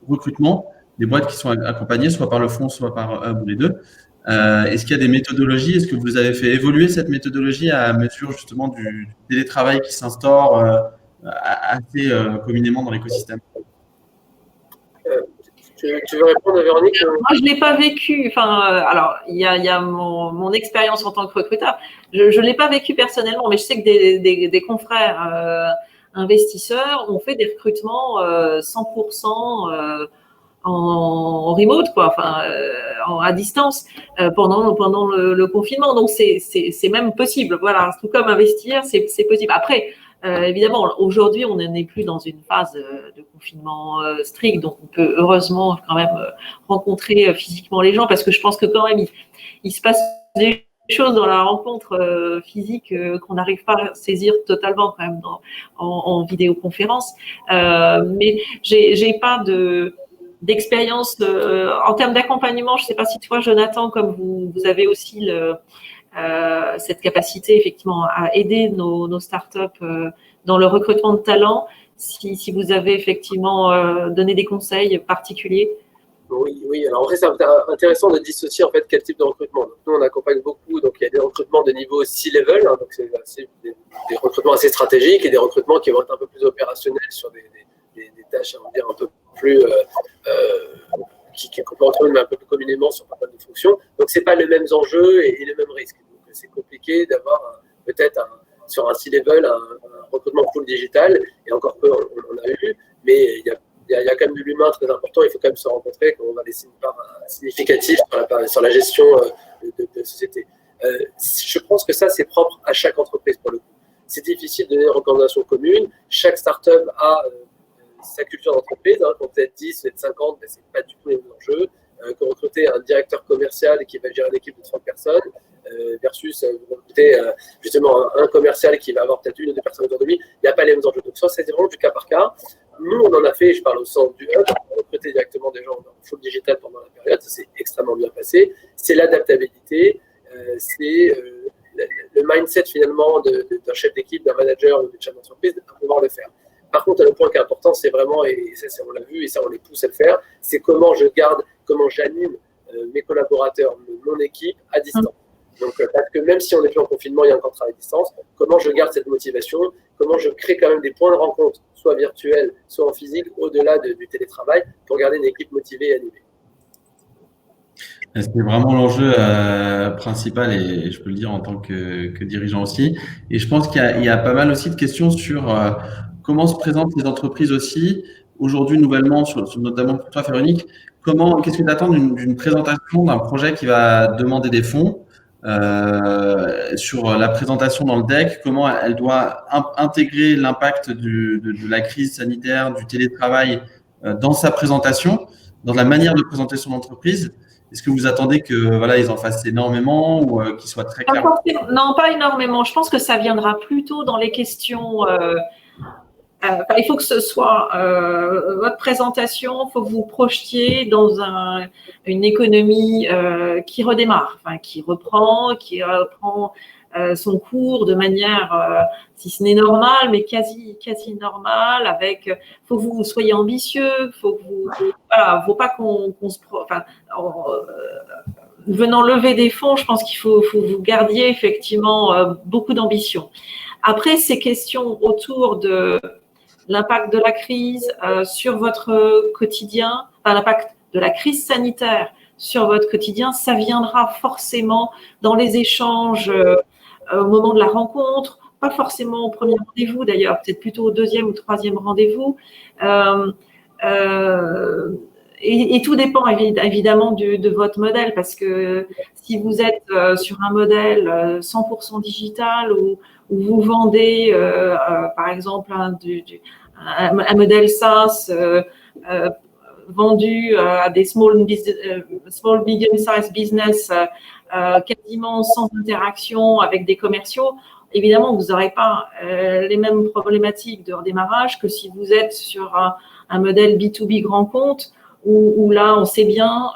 recrutement des boîtes qui sont accompagnées soit par le fonds, soit par Hub ou les deux. Est-ce qu'il y a des méthodologies? Est-ce que vous avez fait évoluer cette méthodologie à mesure justement du télétravail qui s'instaure assez communément dans l'écosystème? Tu veux répondre, Véronique? Moi, je ne l'ai pas vécu. Enfin, alors, il y a mon expérience en tant que recruteur. Je ne l'ai pas vécu personnellement, mais je sais que des confrères investisseurs ont fait des recrutements 100% en remote, quoi, enfin, à distance pendant le confinement. Donc, c'est même possible. Voilà, tout comme investir, c'est possible. Après, évidemment, aujourd'hui, on n'est plus dans une phase de confinement strict, donc on peut heureusement quand même rencontrer physiquement les gens, parce que je pense que quand même, il se passe des choses dans la rencontre physique qu'on n'arrive pas à saisir totalement quand même en vidéoconférence. Mais j'ai pas d'expérience en termes d'accompagnement. Je ne sais pas si toi, Jonathan, comme vous avez aussi cette capacité effectivement à aider nos startups dans le recrutement de talents, si vous avez effectivement donné des conseils particuliers. Oui. Alors en fait, c'est intéressant de dissocier en fait quel type de recrutement. Donc, nous, on accompagne beaucoup. Donc il y a des recrutements de niveau C-level, donc c'est des recrutements assez stratégiques, et des recrutements qui vont être un peu plus opérationnels sur des tâches, on va dire, un peu plus qu'on peut retrouver un peu plus communément sur pas mal de fonctions. Donc c'est pas les mêmes enjeux et les mêmes risques. Donc c'est compliqué d'avoir peut-être sur un C-level un recrutement full digital, et encore peu on a eu, mais il y a quand même de l'humain très important. Il faut quand même se rencontrer, qu'on va laisser une part significative sur la gestion de société. Je pense que ça, c'est propre à chaque entreprise pour le coup. C'est difficile de donner une recommandation commune. Chaque startup a sa culture d'entreprise. Quand vous êtes 10, vous êtes 50, mais ce n'est pas du tout les mêmes enjeux. Que recruter un directeur commercial qui va gérer une équipe de 30 personnes versus recruter justement un commercial qui va avoir peut-être une ou deux personnes autour de lui, il n'y a pas les mêmes enjeux. Donc ça, c'est vraiment du cas par cas. Nous, on en a fait, je parle au sens du Hub, on a recruté directement des gens en full digital pendant la période, ça s'est extrêmement bien passé. C'est l'adaptabilité, c'est le mindset finalement d'un chef d'équipe, d'un manager ou d'un chef d'entreprise à pouvoir le faire. Par contre, le point qui est important, c'est vraiment, et ça on l'a vu et ça on les pousse à le faire, c'est comment j'anime mes collaborateurs, mon équipe à distance. Donc, parce que même si on est plus en confinement, il y a encore travail à distance, comment je garde cette motivation, comment je crée quand même des points de rencontre, soit virtuels, soit en physique, au-delà du télétravail, pour garder une équipe motivée et animée. C'est vraiment l'enjeu principal, et je peux le dire en tant que dirigeant aussi. Et je pense qu'il y a pas mal aussi de questions sur comment se présentent les entreprises aussi aujourd'hui nouvellement, notamment pour toi, Véronique. Qu'est-ce que tu attends d'une présentation d'un projet qui va demander des fonds sur la présentation dans le deck? Comment elle doit intégrer l'impact de la crise sanitaire, du télétravail dans sa présentation, dans la manière de présenter son entreprise? Est-ce que vous attendez que ils en fassent énormément ou qu'ils soient très clairs? Non, pas énormément. Je pense que ça viendra plutôt dans les questions il faut que ce soit votre présentation, il faut que vous projetiez dans une économie qui redémarre, qui reprend son cours de manière, si ce n'est normale, mais quasi normale. Faut que vous soyez ambitieux, faut pas qu'on se, venant lever des fonds, je pense qu'il faut vous gardiez effectivement beaucoup d'ambition. Après, ces questions autour de l'impact de la crise sur votre quotidien, l'impact de la crise sanitaire sur votre quotidien, ça viendra forcément dans les échanges au moment de la rencontre, pas forcément au premier rendez-vous d'ailleurs, peut-être plutôt au deuxième ou troisième rendez-vous. Et tout dépend évidemment de votre modèle, parce que si vous êtes sur un modèle 100% digital où vous vendez par exemple un modèle SaaS vendu à des small medium-sized business quasiment sans interaction avec des commerciaux, évidemment vous n'aurez pas les mêmes problématiques de redémarrage que si vous êtes sur un modèle B2B grand compte où là on sait bien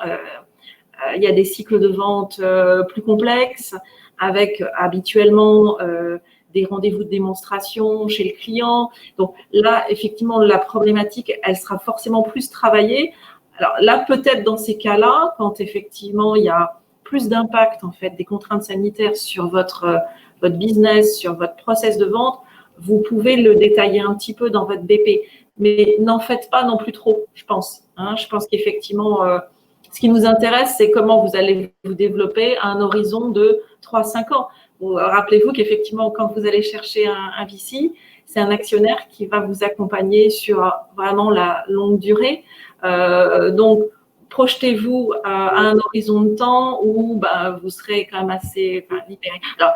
il y a des cycles de vente plus complexes avec habituellement des rendez-vous de démonstration chez le client. Donc là, effectivement, la problématique, elle sera forcément plus travaillée. Alors là, peut-être dans ces cas-là, quand effectivement il y a plus d'impact en fait des contraintes sanitaires sur votre business, sur votre process de vente, vous pouvez le détailler un petit peu dans votre BP. Mais n'en faites pas non plus trop, je pense. Je pense qu'effectivement, ce qui nous intéresse, c'est comment vous allez vous développer à un horizon de 3-5 ans. Rappelez-vous qu'effectivement, quand vous allez chercher un VC, c'est un actionnaire qui va vous accompagner sur vraiment la longue durée. Donc, projetez-vous à un horizon de temps où vous serez quand même assez libéré. Alors,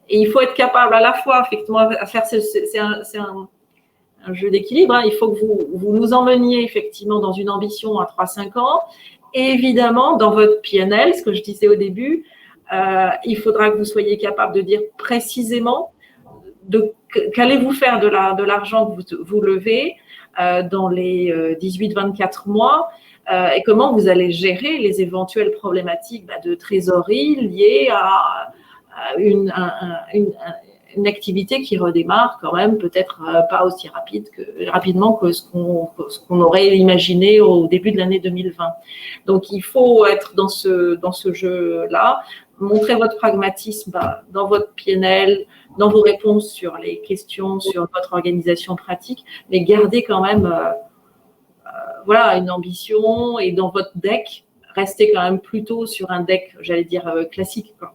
et il faut être capable à la fois, effectivement, à faire, c'est un jeu d'équilibre. Il faut que vous nous emmeniez effectivement dans une ambition à 3-5 ans. Et évidemment, dans votre PNL, ce que je disais au début, il faudra que vous soyez capable de dire précisément qu'allez-vous faire de l'argent que vous levez dans les 18-24 mois et comment vous allez gérer les éventuelles problématiques de trésorerie liées à une activité qui redémarre quand même peut-être pas aussi rapidement que ce qu'on aurait imaginé au début de l'année 2020. Donc, il faut être dans ce jeu-là, montrer votre pragmatisme dans votre PNL, dans vos réponses sur les questions, sur votre organisation pratique, mais garder quand même une ambition et dans votre deck, restez quand même plutôt sur un deck, j'allais dire, classique, quoi.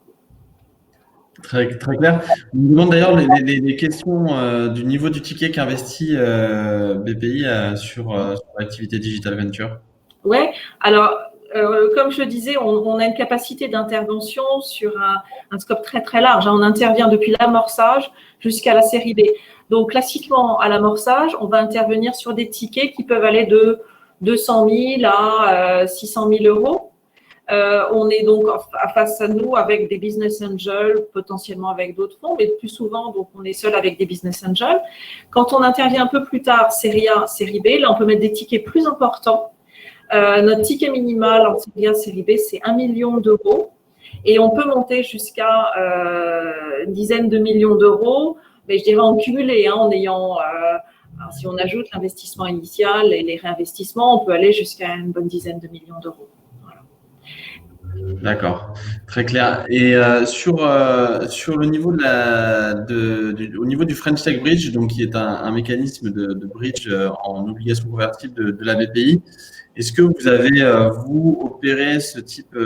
Très, très clair. On me demande d'ailleurs les questions du niveau du ticket qu'investit BPI sur l'activité Digital Venture. Ouais, alors comme je le disais, on a une capacité d'intervention sur un scope très très large. On intervient depuis l'amorçage jusqu'à la série B. Donc classiquement, à l'amorçage, on va intervenir sur des tickets qui peuvent aller de 200 000 à 600 000 euros. On est donc face à nous avec des business angels, potentiellement avec d'autres fonds, mais plus souvent, donc on est seul avec des business angels. Quand on intervient un peu plus tard, série A, série B, là on peut mettre des tickets plus importants. Notre ticket minimal en série A, série B, c'est 1 million d'euros et on peut monter jusqu'à une dizaine de millions d'euros, mais je dirais en cumulé, en ayant, si on ajoute l'investissement initial et les réinvestissements, on peut aller jusqu'à une bonne dizaine de millions d'euros. D'accord, très clair. Et sur le niveau au niveau du French Tech Bridge, donc qui est un mécanisme de bridge en obligation convertible de la BPI, est-ce que vous avez vous opéré ce type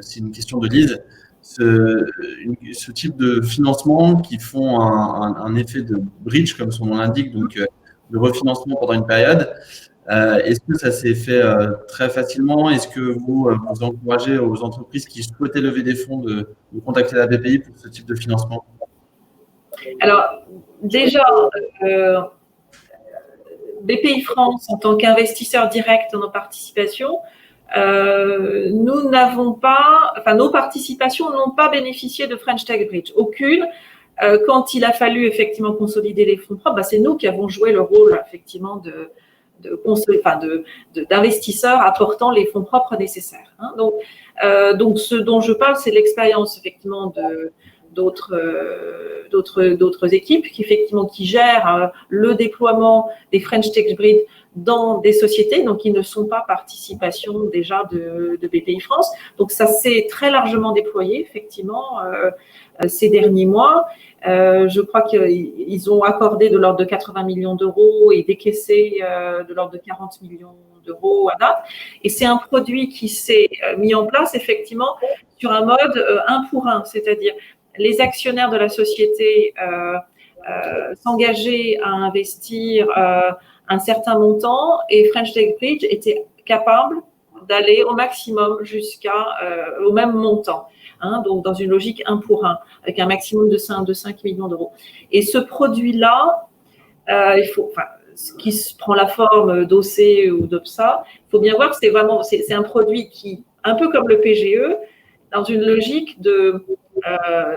c'est une question de lead, ce type de financement qui font un effet de bridge comme son nom l'indique, donc de refinancement pendant une période? Est-ce que ça s'est fait très facilement? Est-ce que vous encouragez aux entreprises qui souhaitaient lever des fonds de contacter la BPI pour ce type de financement? Alors, déjà, BPI France, en tant qu'investisseur direct dans nos participations, nous n'avons pas, nos participations n'ont pas bénéficié de French Tech Bridge. Aucune. Quand il a fallu effectivement consolider les fonds propres, c'est nous qui avons joué le rôle effectivement d'investisseurs apportant les fonds propres nécessaires. Hein. Donc, ce dont je parle, c'est l'expérience effectivement d'autres équipes qui gèrent le déploiement des French Tech Bridge dans des sociétés, donc qui ne sont pas participation déjà de BPI France. Donc ça s'est très largement déployé effectivement ces derniers mois. Je crois qu'ils ont accordé de l'ordre de 80 millions d'euros et décaissé de l'ordre de 40 millions d'euros à date. Et c'est un produit qui s'est mis en place effectivement sur un mode 1 pour 1, c'est-à-dire les actionnaires de la société s'engageaient à investir un certain montant et French Tech Bridge était capable d'aller au maximum au même montant. Hein, donc dans une logique 1 pour 1, avec un maximum de 5 millions d'euros. Et ce produit-là, ce qui prend la forme d'OC ou d'OPSA, il faut bien voir que c'est un produit qui, un peu comme le PGE, dans une logique de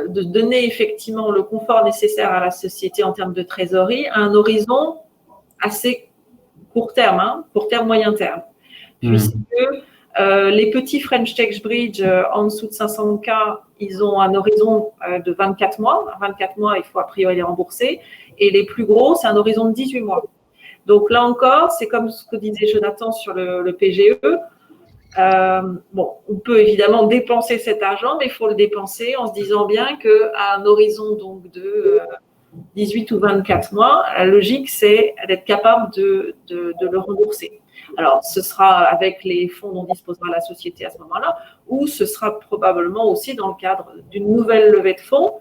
donner effectivement le confort nécessaire à la société en termes de trésorerie à un horizon assez court terme, moyen terme. Puisque les petits French Tech Bridge en dessous de 500K, ils ont un horizon de 24 mois. 24 mois, il faut a priori les rembourser. Et les plus gros, c'est un horizon de 18 mois. Donc là encore, c'est comme ce que disait Jonathan sur le PGE. On peut évidemment dépenser cet argent, mais il faut le dépenser en se disant bien qu'à un horizon donc de 18 ou 24 mois, la logique, c'est d'être capable de le rembourser. Alors, ce sera avec les fonds dont disposera la société à ce moment-là, ou ce sera probablement aussi dans le cadre d'une nouvelle levée de fonds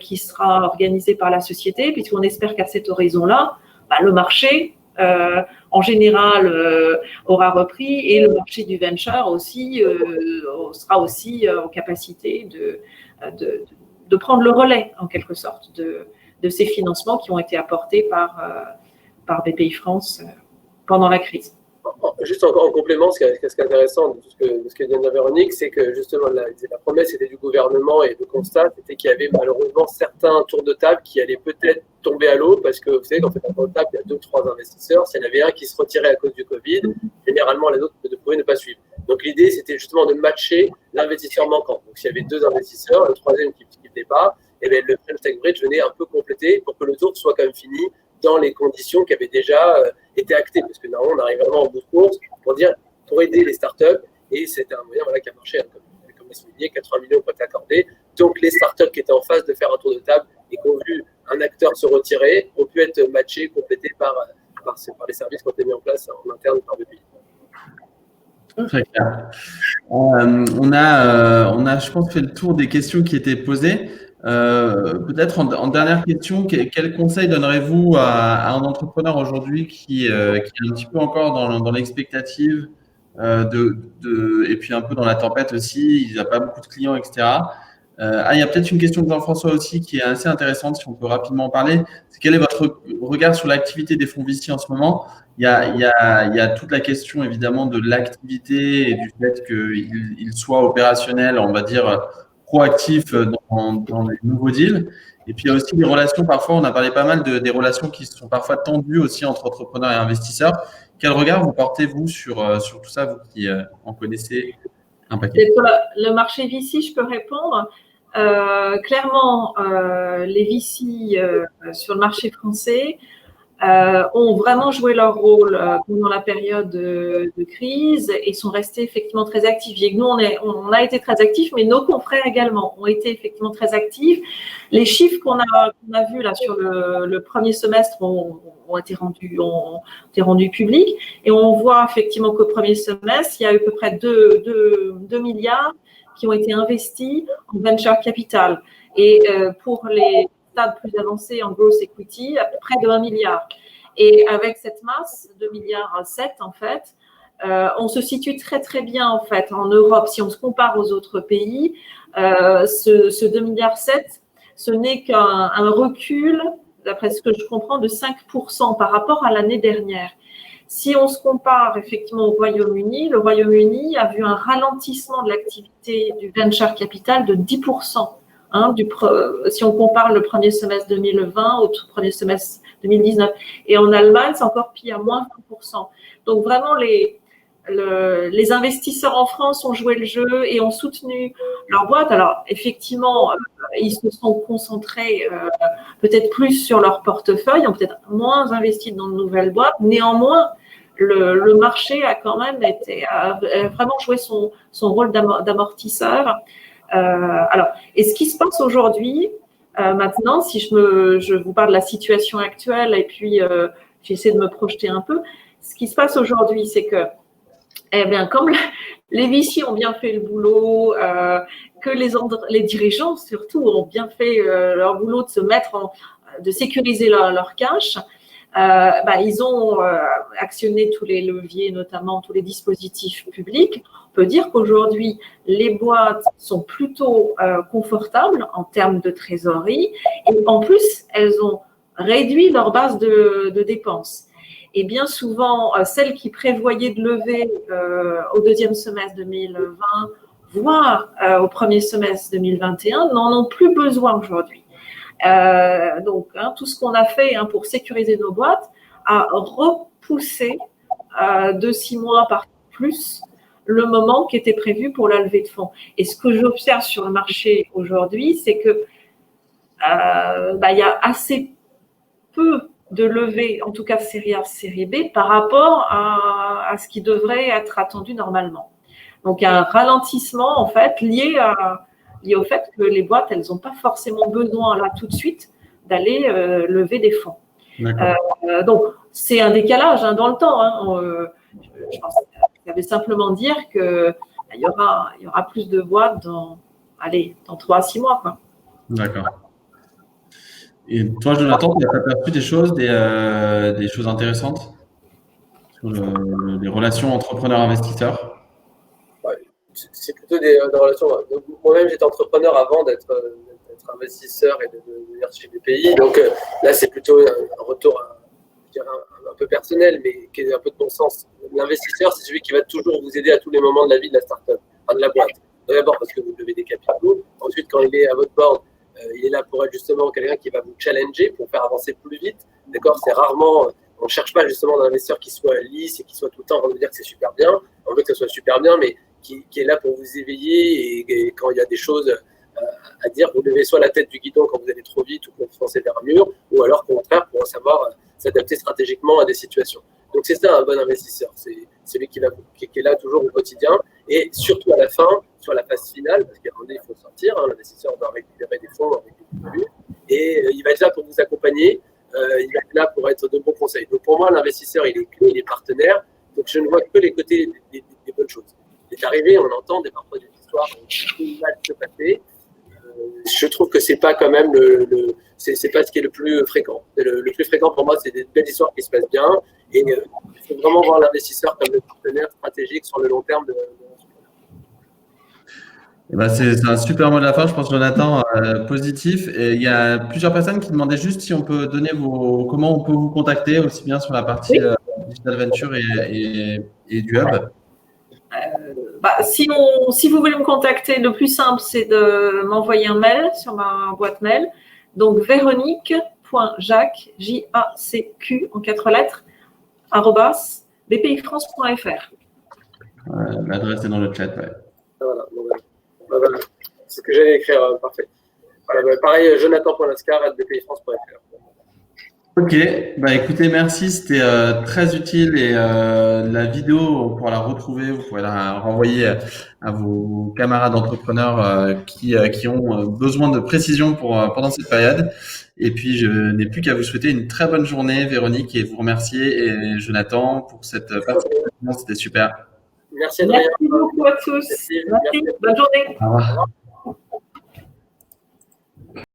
qui sera organisée par la société, puisqu'on espère qu'à cet horizon-là, le marché, en général, aura repris et le marché du venture aussi sera aussi en capacité de prendre le relais, en quelque sorte, de ces financements qui ont été apportés par BPI France pendant la crise. Juste en complément, ce qui est intéressant de ce que vient de dire Véronique, c'est que justement la promesse était du gouvernement et le constat était qu'il y avait malheureusement certains tours de table qui allaient peut-être tomber à l'eau parce que vous savez, quand on fait un tour de table, il y a 2 ou 3 investisseurs. S'il y en avait un qui se retirait à cause du Covid, généralement les autres pouvaient ne pas suivre. Donc l'idée, c'était justement de matcher l'investisseur manquant. Donc s'il y avait 2 investisseurs, le troisième qui ne venait pas, et bien, le French Tech Bridge venait un peu compléter pour que le tour soit quand même fini dans les conditions qui avaient déjà été actées. Parce que normalement, on arrive vraiment en bout de course pour aider les startups. Et c'était un moyen qui a marché. Comme l'a souligné, 80 millions ont été accordés. Donc, les startups qui étaient en phase de faire un tour de table et qui ont vu un acteur se retirer ont pu être matchés, complétés par les services qui ont été mis en place en interne par BPI. Très clair. On a, je pense, fait le tour des questions qui étaient posées. Peut-être en dernière question, quel conseil donnerez-vous à un entrepreneur aujourd'hui qui est un petit peu encore dans l'expectative et puis un peu dans la tempête aussi, il n'a pas beaucoup de clients, etc. Il y a peut-être une question de Jean-François aussi qui est assez intéressante, si on peut rapidement en parler. C'est quel est votre regard sur l'activité des fonds VC en ce moment? Il y a toute la question évidemment de l'activité et du fait qu'il soit opérationnel, on va dire, proactif dans les nouveaux deals. Et puis, il y a aussi des relations, parfois, on a parlé pas mal des relations qui sont parfois tendues aussi entre entrepreneurs et investisseurs. Quel regard vous portez-vous sur tout ça, vous qui en connaissez un paquet? Pour le marché VC, je peux répondre. Clairement, les VC sur le marché français ont vraiment joué leur rôle pendant la période de crise et sont restés effectivement très actifs. Nous, on a été très actifs, mais nos confrères également ont été effectivement très actifs. Les chiffres qu'on a vus là sur le premier semestre ont été rendus publics et on voit effectivement qu'au premier semestre, il y a eu à peu près 2 milliards qui ont été investis en venture capital. Et pour les stades plus avancés en growth equity, à peu près de 1 milliard. Et avec cette masse, 2,7 milliards en fait, on se situe très très bien en fait en Europe. Si on se compare aux autres pays, ce 2,7 milliards, ce n'est qu'un recul, d'après ce que je comprends, de 5% par rapport à l'année dernière. Si on se compare effectivement au Royaume-Uni, le Royaume-Uni a vu un ralentissement de l'activité du venture capital de 10%. Si on compare le premier semestre 2020 au premier semestre 2019. Et en Allemagne, c'est encore pire, moins 20%. Donc vraiment, les investisseurs en France ont joué le jeu et ont soutenu leur boîte. Alors effectivement, ils se sont concentrés peut-être plus sur leur portefeuille, ont peut-être moins investi dans de nouvelles boîtes. Néanmoins, le marché a quand même a vraiment joué son rôle d'amortisseur. Alors, et ce qui se passe aujourd'hui, maintenant, si je vous parle de la situation actuelle et puis j'essaie de me projeter un peu, ce qui se passe aujourd'hui, c'est que, eh bien, comme les VC ont bien fait le boulot, que les dirigeants surtout ont bien fait leur boulot de sécuriser leur cash, ils ont actionné tous les leviers, notamment tous les dispositifs publics. On peut dire qu'aujourd'hui, les boîtes sont plutôt confortables en termes de trésorerie et en plus, elles ont réduit leur base de dépenses. Et bien souvent, celles qui prévoyaient de lever au deuxième semestre 2020, voire au premier semestre 2021, n'en ont plus besoin aujourd'hui. Donc, tout ce qu'on a fait pour sécuriser nos boîtes a repoussé de 6 mois par plus le moment qui était prévu pour la levée de fonds. Et ce que j'observe sur le marché aujourd'hui, c'est que il y a assez peu de levée, en tout cas série A, série B, par rapport à ce qui devrait être attendu normalement. Donc, il y a un ralentissement, en fait, lié au fait que les boîtes, elles n'ont pas forcément besoin, là, tout de suite, d'aller lever des fonds. Donc, c'est un décalage dans le temps. Je pense que ça veut simplement dire qu'il y aura plus de boîtes dans 3 à 6 mois, quoi. D'accord. Et toi, Jonathan, tu as aperçu des choses intéressantes sur les relations entrepreneurs-investisseurs? C'est plutôt des relations. Moi-même, j'étais entrepreneur avant d'être investisseur et de venir chez BPI. Donc là, c'est plutôt un retour un peu personnel, mais qui est un peu de bon sens. L'investisseur, c'est celui qui va toujours vous aider à tous les moments de la vie de la start-up, de la boîte. D'abord parce que vous levez des capitaux. Ensuite, quand il est à votre board, il est là pour être justement quelqu'un qui va vous challenger pour faire avancer plus vite. D'accord ? C'est rarement, on ne cherche pas justement un investisseur qui soit lisse et qui soit tout le temps en train de dire que c'est super bien. On veut que ça soit super bien, mais qui est là pour vous éveiller et quand il y a des choses à dire, vous levez soit la tête du guidon quand vous allez trop vite ou quand vous foncez vers un mur, ou alors au contraire pour savoir s'adapter stratégiquement à des situations. Donc c'est ça un bon investisseur, c'est celui qui est là toujours au quotidien et surtout à la fin, sur la phase finale, parce qu'à un moment donné il faut sortir, l'investisseur doit récupérer des fonds avec des plus-values et il va être là pour vous accompagner, il va être là pour être de bons conseils. Donc pour moi l'investisseur il est clé, il est partenaire, donc je ne vois que les côtés des bonnes choses. Il est arrivé, on entend parfois des histoires qui mal se passer. Je trouve que c'est pas quand même c'est pas ce qui est le plus fréquent. Le plus fréquent pour moi, c'est des belles histoires qui se passent bien. Et il faut vraiment voir l'investisseur comme le partenaire stratégique sur le long terme de c'est un super mot de la fin, je pense, Jonathan, positif. Et il y a plusieurs personnes qui demandaient juste si on peut donner comment on peut vous contacter, aussi bien sur la partie Digital Venture et du Hub. Si vous voulez me contacter, le plus simple, c'est de m'envoyer un mail sur ma boîte mail. Donc, véronique.jacq, J-A-C-Q en 4 lettres, @bpifrance.fr. L'adresse est dans le chat. Ouais. Voilà. C'est ce que j'allais écrire, parfait. Voilà, pareil, jonathan.lascar@bpifrance.fr. Ok, écoutez, merci, c'était très utile et la vidéo, on pourra la retrouver, vous pourrez la renvoyer à vos camarades entrepreneurs qui ont besoin de précision pendant cette période. Et puis, je n'ai plus qu'à vous souhaiter une très bonne journée, Véronique, et vous remercier, et Jonathan, pour cette participation, c'était super. Merci Adrien. Merci beaucoup à tous. Merci. Bonne journée. Au revoir.